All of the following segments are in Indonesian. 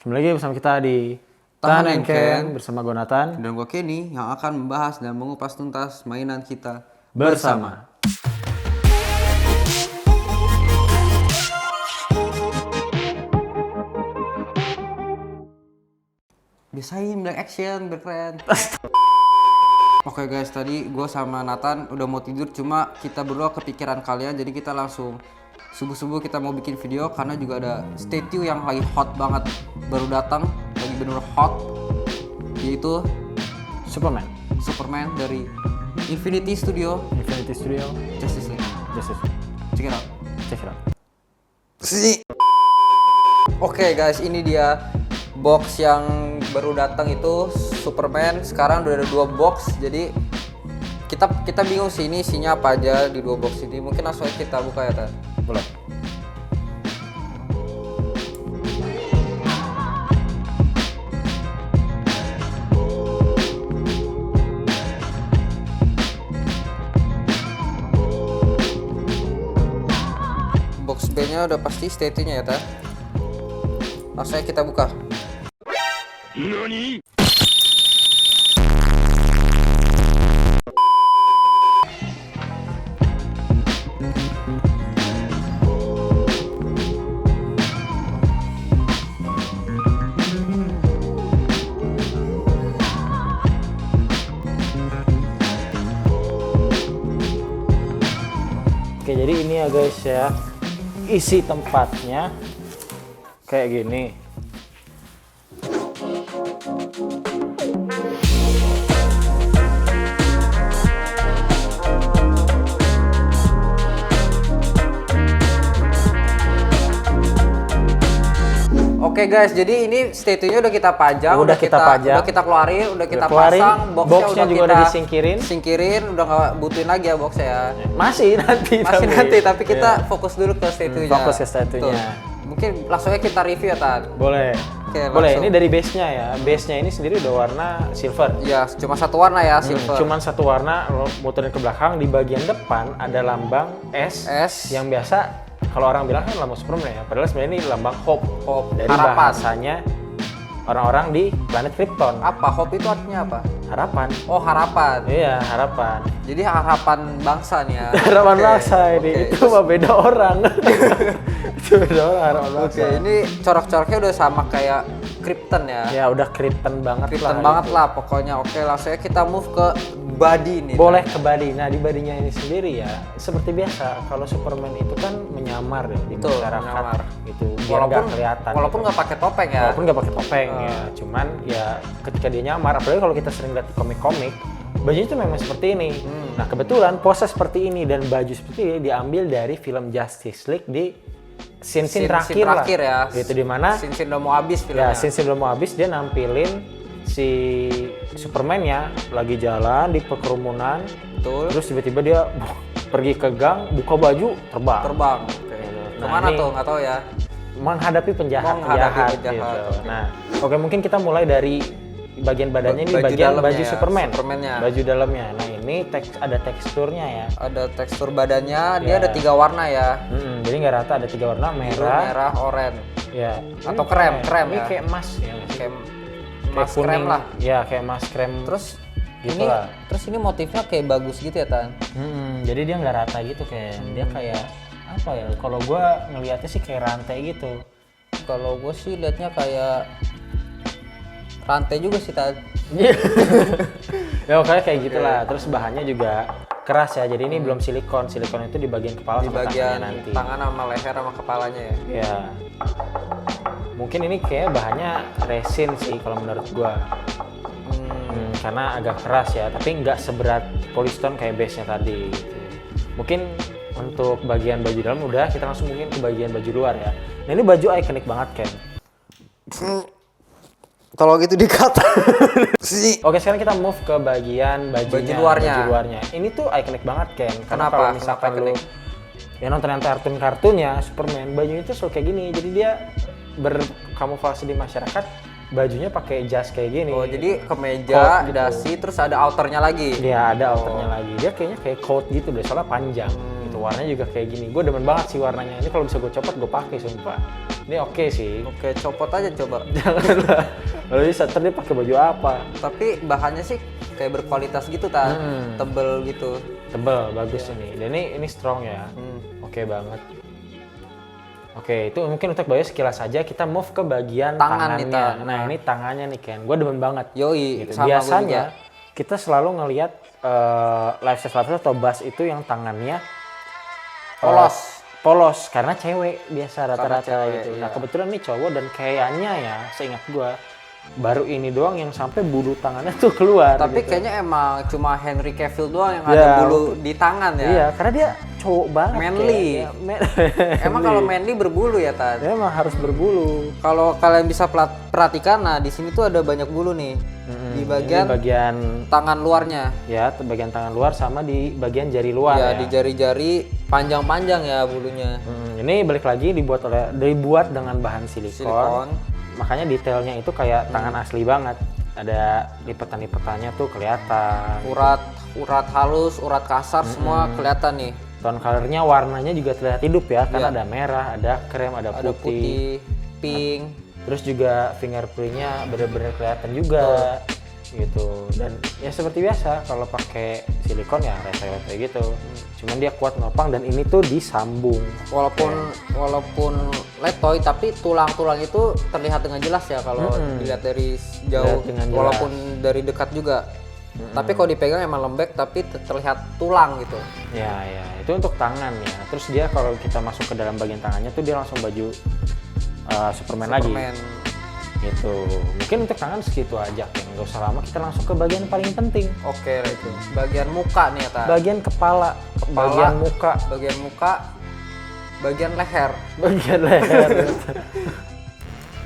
Kembali lagi bersama kita di Tahan Tahan and Ken bersama gue Nathan dan gue Kenny yang akan membahas dan mengupas tuntas mainan kita bersama. Biasain black action, berkeren. Oke guys, tadi gue sama Nathan udah mau tidur, cuma kita berdua kepikiran kalian, jadi kita langsung subuh-subuh kita mau bikin video karena juga ada statue yang lagi hot banget, baru datang, lagi bener hot, yaitu Superman, dari Infinity Studio Justice League. Check it out. Oke guys, ini dia box yang baru datang itu Superman. Sekarang udah ada 2 box, jadi kita bingung sih ini isinya apa aja di 2 box ini. Mungkin langsung aja kita buka ya, Tan. boleh. Box B-nya udah pasti statue-nya ya, Tan. Langsung aja kita buka. Oke, jadi ini ya guys ya, isi tempatnya kayak gini. Oke guys, jadi ini statue-nya udah kita pajang, Udah kita pajang. udah kita keluarin, udah kita keluarin, pasang, boxnya juga kita udah disingkirin. singkirin, udah nggak butuhin lagi ya boxnya ya. Masih nanti, Tapi kita Iya. fokus dulu ke statue-nya. Fokus ke statue-nya. Tuh. Mungkin langsung aja kita review ya, Tan. Boleh. Oke, Boleh, langsung. ini dari base-nya ya. Base-nya ini sendiri udah warna silver. Ya, cuma satu warna ya, silver. Cuman satu warna, lo muterin ke belakang, di bagian depan ada lambang S, yang biasa kalau orang bilang kan lambang Superman ya, padahal sebenarnya ini lambang Hope. Dari harapan. bahasanya orang-orang di planet Krypton. Apa? Hope itu artinya apa? Harapan. Oh, harapan. Iya, harapan. Jadi harapan bangsa nih ya. Harapan Oke, bangsa ini. oke. Itu mah beda orang. Itu beda orang, harapan bangsa. Oke, ini corak-coraknya udah sama kayak Krypton ya. Ya udah Krypton banget Krypton lah. banget gitu. lah pokoknya. Oke, langsung aja kita move ke body nih. Boleh Tan. ke body. Nah, di badinya ini sendiri ya, seperti biasa kalau Superman itu kan menyamar ya di Betul, masyarakat menyamar. gitu, biar nggak kelihatan. Walaupun gitu. nggak pakai topeng ya. Walaupun nggak pakai topeng ya, cuman ya ketika dia nyamar, apalagi kalau kita sering lihat di komik-komik, bajunya itu memang seperti ini. Nah, kebetulan pose seperti ini dan baju seperti ini diambil dari film Justice League di scene terakhir ya. Gitu, di mana Scene udah mau habis ya filmnya. scene sebelum mau habis dia nampilin si Superman ya lagi jalan di kerumunan. Betul. Terus tiba-tiba dia pergi ke gang, buka baju, terbang. Oke. Nah, Kemana ini tuh? Nggak tahu ya. menghadapi penjahat. Menghadapi penjahat, Gitu. oke. Nah, oke mungkin kita mulai dari bagian badannya ini, Baju bagian dalamnya baju ya, Superman. Superman-nya. Baju dalamnya. Nah, ini ada teksturnya ya. Ada tekstur badannya, dia Ya. ada 3 warna ya. Jadi nggak rata, ada 3 warna, Biru, merah, merah, oranye. ya. Atau Ini krem ini ya. kayak emas ya. nggak sih? Kayak Kayak emas krem kuning. lah. Ya, kayak emas krem. Terus gitu ini lah. ini motifnya kayak bagus gitu ya, Tan. Jadi dia nggak rata gitu kayak dia kayak apa ya? Kalau gua ngelihatnya sih kayak rantai gitu. Kalau gue sih liatnya kayak rantai juga sih, Tan. Ya kayak gitulah. Terus bahannya juga keras ya. Jadi ini belum silikon. Silikon itu di bagian kepala Di sama bagian tangannya nanti. tangan sama leher sama kepalanya ya. Ya. Mungkin ini kayak bahannya resin sih kalau menurut gua. Karena agak keras ya, tapi nggak seberat Polystone kayak base-nya tadi. Gitu. Mungkin untuk bagian baju dalam udah, kita langsung mungkin ke bagian baju luar ya. Nah ini baju ikonik banget Ken. Kalau gitu di-cut. Oke, sekarang kita move ke bagian bajunya, luarnya. baju luarnya. Ini tuh ikonik banget Ken. Karena Kenapa? kalau misalkan Kenapa lu ikonik? ya nonton kartun-kartunnya Superman, bajunya itu selalu kayak gini. Jadi dia berkamuflase di masyarakat, bajunya pakai jas kayak gini. Oh, jadi kemeja, Coat gitu. dasi, terus ada outernya lagi. Dia ada outernya lagi. Dia kayaknya kayak coat gitu deh, soalnya panjang. Gitu. Warnanya juga kayak gini. Gue demen banget sih warnanya. Ini kalau bisa gue copot, gue pakai sumpah. Ini oke sih. Oke, copot aja coba. Janganlah. Kalau bisa dia pakai baju apa? Tapi bahannya sih kayak berkualitas gitu tebel gitu. Tebel, bagus ini. Dan ini strong ya. Oke banget. Oke, itu mungkin untuk baju sekilas saja. Kita move ke bagian Tangan tangannya. nih, Tan. Nah, ini tangannya nih Ken. Gue demen banget. Yoi, Gitu. sama gua Biasanya juga. kita selalu ngelihat life size atau bass itu yang tangannya polos karena cewek biasa rata-rata cewek, gitu. Nah, iya. kebetulan nih cowok dan kayaknya ya, seingat gue baru ini doang yang sampai bulu tangannya tuh keluar. Tapi gitu. kayaknya emang cuma Henry Cavill doang yang Ya, ada bulu di tangan ya. Iya, karena dia cowok banget. Manly. Emang kalau manly berbulu ya, Tan? dia emang harus berbulu. Kalau kalian bisa perhatikan, nah di sini tuh ada banyak bulu nih. Di bagian Ini bagian tangan luarnya. ya, bagian tangan luar sama di bagian jari luar Ya, ya. di jari-jari panjang-panjang ya bulunya. Ini balik lagi dibuat dengan bahan silikon. Makanya detailnya itu kayak tangan asli banget. Ada lipetan-lipetannya tuh kelihatan. Urat halus, urat kasar semua kelihatan nih. Tone colornya, warnanya juga terlihat hidup ya, karena Iya. ada merah, ada krem, ada Ada putih. putih, pink. Terus juga fingerprintnya bener-bener kelihatan juga. Gitu. Dan ya seperti biasa kalau pakai silikon ya rete-rete gitu. Cuman dia kuat nopang dan ini tuh disambung. Walaupun letoy tapi tulang-tulang itu terlihat dengan jelas ya kalau dilihat dari jauh, Dilihat dengan jelas. walaupun dari dekat juga. Tapi kalau dipegang emang lembek tapi terlihat tulang gitu. Ya, itu untuk tangan ya. Terus dia kalau kita masuk ke dalam bagian tangannya tuh dia langsung baju Superman lagi. Gitu. Mungkin untuk tangan segitu aja, yang nggak usah lama. Kita langsung ke bagian paling penting. Oke, itu. Bagian muka nih ya, Ta. Bagian kepala, bagian muka, bagian leher. bagian leher.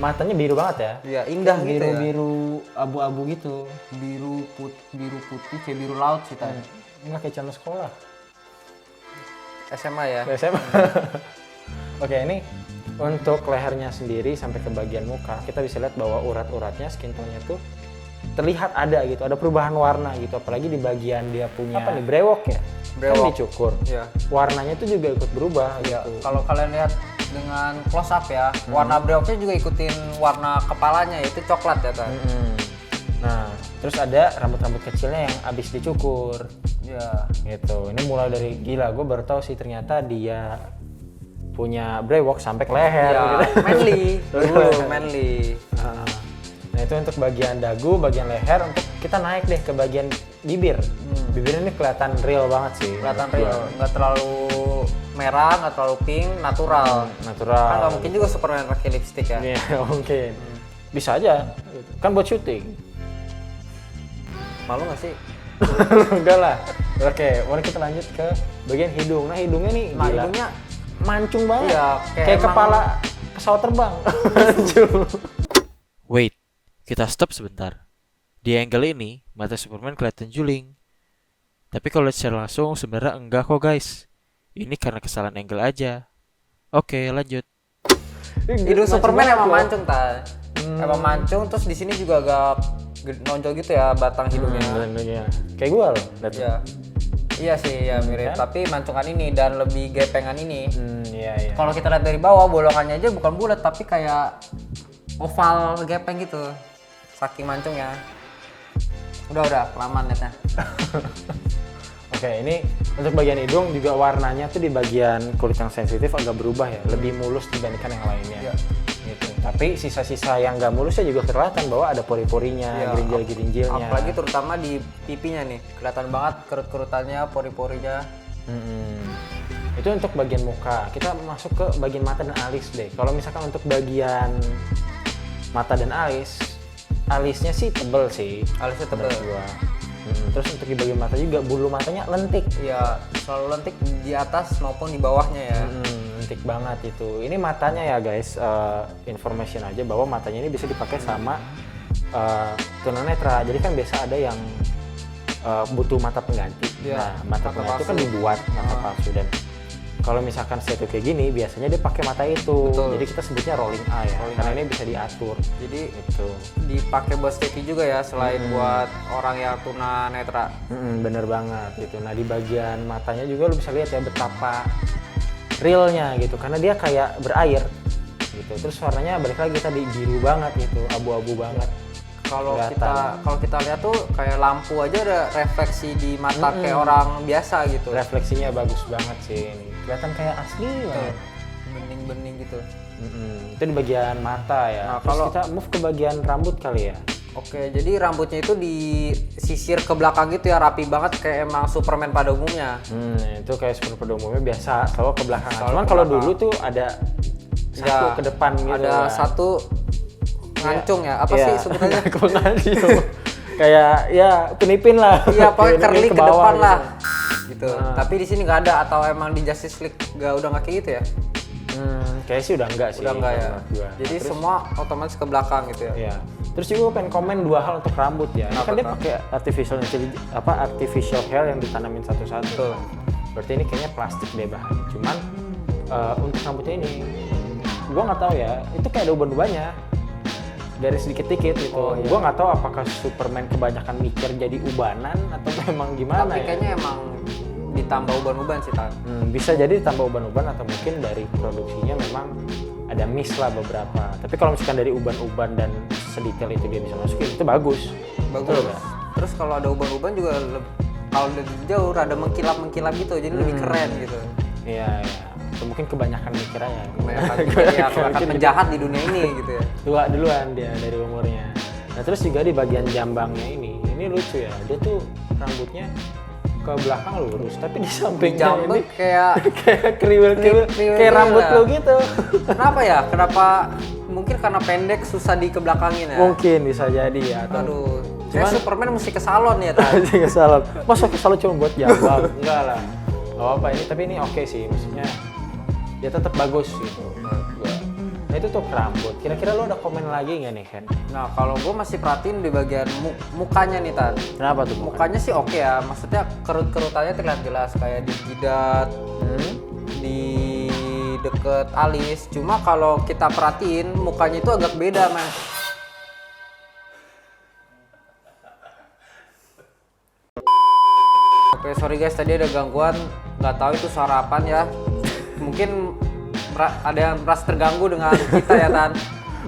Matanya biru banget ya. Iya, indah gitu ya. Biru abu-abu gitu. Biru putih kayak biru laut sih, Ta. Nggak kayak celana sekolah. SMA ya. SMA. Oke, ini untuk lehernya sendiri sampai ke bagian muka, kita bisa lihat bahwa urat-uratnya, skin tone-nya tuh terlihat ada gitu, ada perubahan warna gitu. Apalagi di bagian dia punya apa nih, brewok ya? Kan dicukur. Iya. Warnanya tuh juga ikut berubah Ya, gitu. kalau kalian lihat dengan close up ya, warna brewoknya juga ikutin warna kepalanya yaitu coklat ya, Ta. Nah, terus ada rambut-rambut kecilnya yang abis dicukur. Ya. Gitu. Ini mulai dari gila, gue baru tahu sih ternyata dia punya brewok sampai ke leher. Ya, Gitu. manly. Dulu manly. Nah, itu untuk bagian dagu, bagian leher. Untuk kita naik deh ke bagian bibir. Bibirnya ini kelihatan real banget sih. Kelihatan menurut real, gua. nggak terlalu merah, nggak terlalu pink, natural. Natural. Kan nggak mungkin juga Superman pakai lipstick ya. Iya, mungkin. Bisa aja. Kan buat syuting. Malu nggak sih? Enggak lah. Oke, mari kita lanjut ke bagian hidung. Nah, hidungnya nih Nah, gila. hidungnya Mancung banget. Iya, kayak kayak kepala pesawat terbang. Mancung. Wait, kita stop sebentar. Di angle ini, mata Superman kelihatan juling. Tapi kalau lihat secara langsung sebenarnya enggak kok guys. Ini karena kesalahan angle aja. Oke, lanjut. hidung Superman banget emang loh. mancung, Ta. Emang mancung, terus di sini juga agak nonjol gitu ya batang hidungnya. Hidungnya. Kayak gua loh. Lihat. Ya. Iya sih, ya mirip. Kan? Tapi mancungan ini dan lebih gepengan ini. Iya. Kalau kita lihat dari bawah, bolongannya aja bukan bulat tapi kayak oval gepeng gitu. Saking mancungnya. Udah, kelamaan liatnya. Oke, ini untuk bagian hidung juga warnanya tuh di bagian kulit yang sensitif agak berubah ya, lebih mulus dibandingkan yang lainnya. Iya. Gitu. Tapi sisa-sisa yang nggak mulusnya juga kelihatan bahwa ada pori-porinya, Iya, gerinjil-gerinjilnya. Apalagi terutama di pipinya nih, kelihatan banget kerut-kerutannya, pori-porinya. Itu untuk bagian muka. Kita masuk ke bagian mata dan alis deh. Kalau misalkan untuk bagian mata dan alis, alisnya sih tebel sih. Alisnya tebel. menurut gua. Terus untuk di bagian mata juga bulu matanya lentik. Iya, selalu lentik di atas maupun di bawahnya ya. Lentik banget itu. Ini matanya ya guys, information aja bahwa matanya ini bisa dipakai sama tunanetra. Jadi kan biasa ada yang butuh mata pengganti. Iya, Nah, mata pengganti itu kan palsu. dibuat mata palsu, dan kalau misalkan statue kayak gini biasanya dia pakai mata itu. Betul. Jadi kita sebutnya rolling eye ya, Rolling karena eye. ini bisa diatur. Jadi Gitu. dipakai buat statue juga ya, selain buat orang yang tunanetra. Bener banget gitu. Nah, di bagian matanya juga lu bisa lihat ya betapa realnya gitu, karena dia kayak berair gitu. gitu. Terus warnanya balik lagi tadi biru banget gitu, abu-abu banget. Kalau Kelihatan. kita lihat tuh kayak lampu aja ada refleksi di mata kayak orang biasa gitu. Refleksinya bagus banget sih ini. Kelihatan kayak asli banget. Bening-bening gitu. Itu di bagian mata ya. Nah, Terus kalau- kita move ke bagian rambut kali ya. Oke, jadi rambutnya itu disisir ke belakang gitu ya, rapi banget kayak emang Superman pada umumnya. Itu kayak seperti pada umumnya biasa selalu ke belakang. Selalu Cuman ke kalau belakang. dulu tuh ada satu Ya, ke depan gitu. ada kan. satu ngancung ya, apa Iya. sih sebenarnya? Ngancung. Kayak ya penipin lah. Iya, pokoknya Penipin curly ke bawah depan gitu. lah. Gitu. Tapi di sini nggak ada, atau emang di Justice League udah nggak kayak gitu ya? Kayaknya sih udah enggak sih. Udah nggak ya. menurut gua. Jadi Terus- semua otomatis ke belakang gitu ya. Iya. Terus juga gue pengen komen dua hal untuk rambut ya. Ini Apa kan dia tuh? pakai artificial hair yang ditanamin satu-satu. Betul. Berarti ini kayaknya plastik deh bahan. Cuman untuk rambutnya ini, gue nggak tahu ya. Itu kayak ada uban-ubannya dari sedikit-sedikit gitu. Oh, iya. Gue nggak tahu apakah Superman kebanyakan mikir jadi ubanan atau memang gimana Tapi ya. kayaknya emang ditambah uban-uban sih, Tan. Bisa jadi ditambah uban-uban atau mungkin dari produksinya memang ada miss lah beberapa. Tapi kalau misalkan dari uban-uban dan sedetail itu dia bisa masukin, itu bagus. Bagus. Betul nggak? Terus kalau ada uban-uban juga kalau dari jauh rada mengkilap-mengkilap gitu, jadi lebih keren gitu. Iya, iya. Atau mungkin kebanyakan mikir aja. Kebanyakan ya, kebanyakan penjahat di dunia ini gitu ya. Tua duluan dia dari umurnya. Nah terus juga di bagian jambangnya ini lucu ya. Dia tuh rambutnya ke belakang lurus, tapi di sampingnya Jambak ini kayak kayak kriwil-kriwil, kriwil kayak rambut lah. lu gitu. Kenapa ya? Kenapa? Mungkin karena pendek susah dikebelakangin ya. Mungkin bisa jadi ya. Atau Aduh, Cuman- saya Superman mesti ke salon ya, Tan. ke salon. Masa ke salon cuma buat jambang? Enggak lah. Gak apa ini, tapi ini oke sih. Maksudnya dia tetap bagus gitu. menurut gua. Nah itu tuh rambut. Kira-kira lo ada komen lagi nggak nih Ken? Nah, kalau gue masih perhatiin di bagian mukanya nih, Tan. Kenapa tuh Mukanya sih oke ya, maksudnya kerut-kerutannya terlihat jelas kayak di jidat, di deket alis. Cuma kalau kita perhatiin mukanya itu agak beda, Mas. Oke, sorry guys, tadi ada gangguan, nggak tahu itu suara apaan ya. Mungkin ada yang merasa terganggu dengan kita ya, Tan.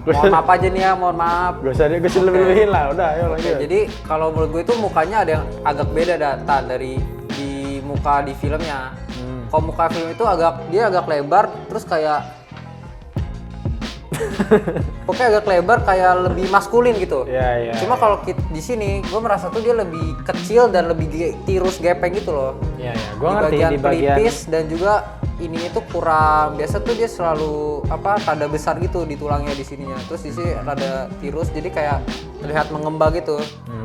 Mohon maaf aja nih ya, mohon maaf. Gak usah lebih-lebihin lah, udah ayo Oke, lanjut. jadi kalau menurut gue itu mukanya ada yang agak beda Tan, dari di muka di filmnya. Kalau muka film itu dia agak lebar, terus kayak pokoknya agak lebar kayak lebih maskulin gitu. Iya, iya. Cuma kalau di sini gue merasa tuh dia lebih kecil dan lebih tirus gepeng gitu loh. Iya, iya. Gua Di ngerti bagian di bagian pelipis dan juga ini itu kurang, biasa tuh dia selalu rada besar gitu di tulangnya di sininya. Terus di sini rada tirus jadi kayak terlihat mengembang gitu.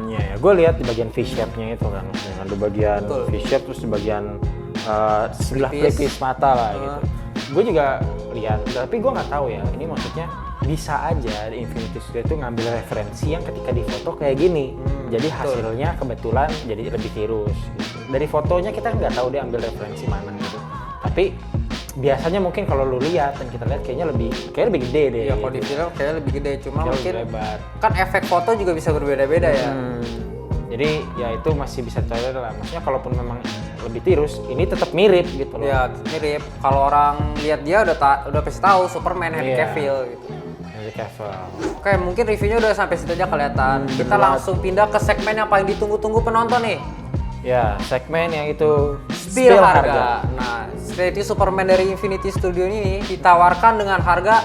Iya, ya. Gue lihat di bagian V-shape-nya itu kan, maksudnya ada bagian Betul. V-shape terus di bagian sebelah Pelipis. pelipis mata lah gitu. Gue juga lihat, tapi gue nggak tahu ya. Ini maksudnya bisa aja di Infinity Studio itu ngambil referensi yang ketika di foto kayak gini. Jadi betul. hasilnya kebetulan jadi lebih tirus. Gitu. Dari fotonya kita nggak tahu dia ambil referensi mana gitu. Tapi biasanya mungkin kalau lu lihat dan kita lihat kayaknya lebih gede deh. Ya kalau di film kayaknya lebih gede, cuma Kayaknya mungkin lebih lebar. kan efek foto juga bisa berbeda-beda ya. Jadi ya itu masih bisa tolerir lah. Maksudnya kalaupun memang lebih tirus, ini tetap mirip gitu loh. Ya mirip. Kalau orang lihat dia udah pasti tahu Superman Henry Iya. Cavill gitu. Henry Cavill. Oke, mungkin reviewnya udah sampai situ aja kelihatan. Kita berat. langsung pindah ke segmen yang paling ditunggu-tunggu penonton nih. Ya, segmen yang itu Spill harga. Nah, Infinity Superman dari Infinity Studio ini ditawarkan dengan harga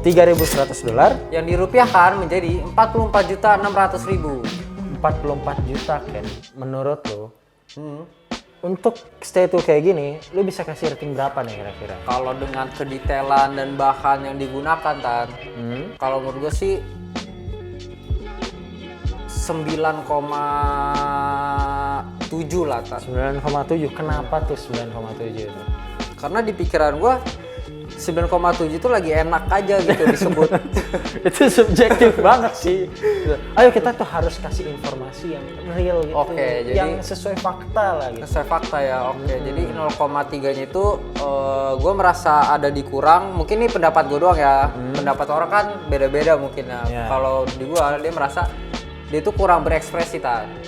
$3.100, yang dirupiahkan menjadi 44.600.000. 44 juta Ken. Menurut lo, untuk statue kayak gini, lu bisa kasih rating berapa nih kira-kira? Kalau dengan kedetailan dan bahan yang digunakan, Tan, kalau menurut gue sih 9,7 lah, Tan. 9,7. Kenapa tuh 9,7 itu? Karena di pikiran gue 9,7 itu lagi enak aja gitu disebut. Itu subjektif banget sih. Ayo kita tuh harus kasih informasi yang real gitu. Oke, yang jadi- sesuai fakta lah gitu. Sesuai fakta ya, oke. Jadi 0,3-nya itu gue merasa ada dikurang. Mungkin ini pendapat gue doang ya. Pendapat orang kan beda-beda mungkin ya. Ya. Kalau di gue dia merasa dia tuh kurang berekspresi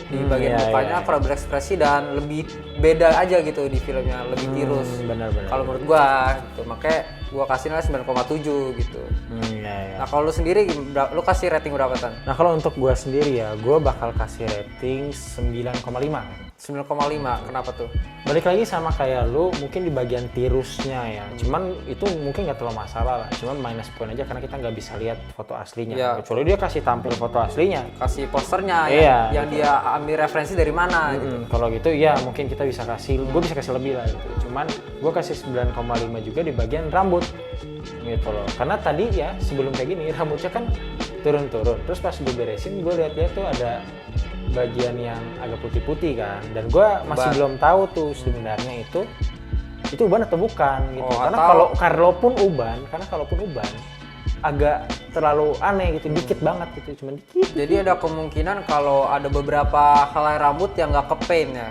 di bagian iya, mukanya iya. kurang berekspresi dan lebih beda aja gitu di filmnya, lebih tirus. Benar-benar. Kalau menurut gua gitu, makanya gua kasih nilai 9,7 gitu. Iya, iya. Nah kalau lu sendiri, lu kasih rating berapa Tan? Nah kalau untuk gue sendiri ya, gue bakal kasih rating 9,5. 9,5, kenapa tuh? Balik lagi sama kayak lu, mungkin di bagian tirusnya ya. Cuman itu mungkin nggak terlalu masalah lah. Cuman minus point aja karena kita nggak bisa lihat foto aslinya. Iya. Kecuali dia kasih tampil foto aslinya. Kasih posternya Iya, yang dia ambil referensi dari mana gitu. Kalau gitu ya mungkin kita bisa kasih, gue bisa kasih lebih lah gitu. Cuman gue kasih 9,5 juga di bagian rambut gitu loh. Karena tadi ya sebelum kayak gini rambutnya kan turun-turun. Terus pas gue beresin gue lihat-lihat tuh ada bagian yang agak putih-putih kan. Dan gue masih Uban. belum tahu tuh sebenarnya itu uban atau bukan gitu. Oh, Karena atau- kalaupun uban agak terlalu aneh gitu, dikit banget gitu, cuman dikit. Jadi ada kemungkinan kalau ada beberapa helai rambut yang nggak kepaint ya.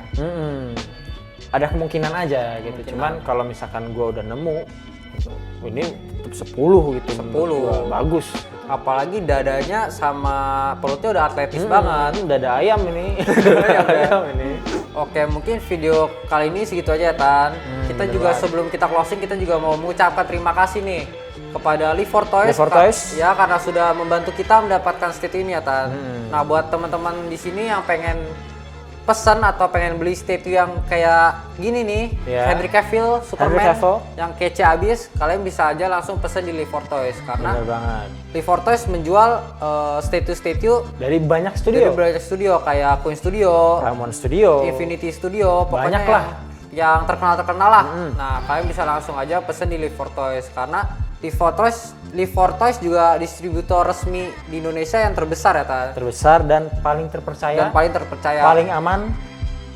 Ada kemungkinan aja gitu. Cuman kalau misalkan gua udah nemu gitu, ini tetap 10 gitu. 10. menurut gua, bagus. Apalagi dadanya sama perutnya udah atletis banget. Udah ada ayam ini. Ayam ini. Oke, mungkin video kali ini segitu aja ya Tan. Kita juga sebelum kita closing kita juga mau mengucapkan terima kasih nih kepada Live for Toys. Live for Toys. Ya karena sudah membantu kita mendapatkan statue ini ya Tan. Nah buat teman-teman di sini yang pengen pesan atau pengen beli statue yang kayak gini nih, Ya. Henry Cavill, Superman, Cavill. yang kece abis, kalian bisa aja langsung pesen di Live for Toys karena Bener banget. Live for Toys menjual statue-statue Dari banyak dari studio. banyak studio kayak Queen Studio, Ramon Studio. Infinity Studio, pokoknya Banyak lah. yang terkenal lah. Nah, kalian bisa langsung aja pesen di Live for Toys karena Live for Toys juga distributor resmi di Indonesia yang terbesar ya, Tan. Terbesar dan paling terpercaya. Dan paling terpercaya. paling aman,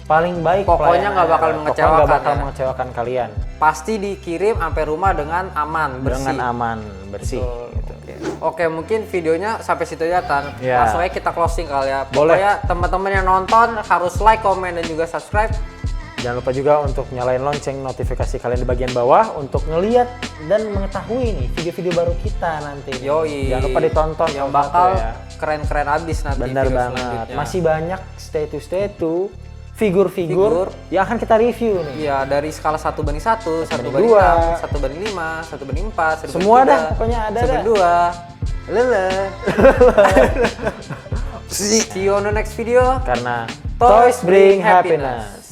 paling baik. Pokoknya nggak bakal pelayanannya. mengecewakan Pokoknya nggak bakal ya. mengecewakan kalian. Pasti dikirim sampai rumah dengan aman, bersih. Dengan aman, bersih. Gitu. Oke, mungkin videonya sampai situ aja, Tan. Ya. Langsung aja kita closing kali ya. Boleh. Pokoknya teman-teman yang nonton harus like, komen, dan juga subscribe. Jangan lupa juga untuk nyalain lonceng notifikasi kalian di bagian bawah untuk ngeliat dan mengetahui nih video-video baru kita nanti. Yoi. Jangan lupa ditonton yang satu bakal ya. keren-keren abis nanti. Benar video banget. selanjutnya. Masih banyak statue-statue, figur-figur yang akan kita review nih. Iya, dari skala 1:1, 1:6, 1:2, 1:5, 1:4, 1:3. Semua dah, pokoknya ada dah. 1:2. Lele. See you on the next video. Karena toys bring happiness.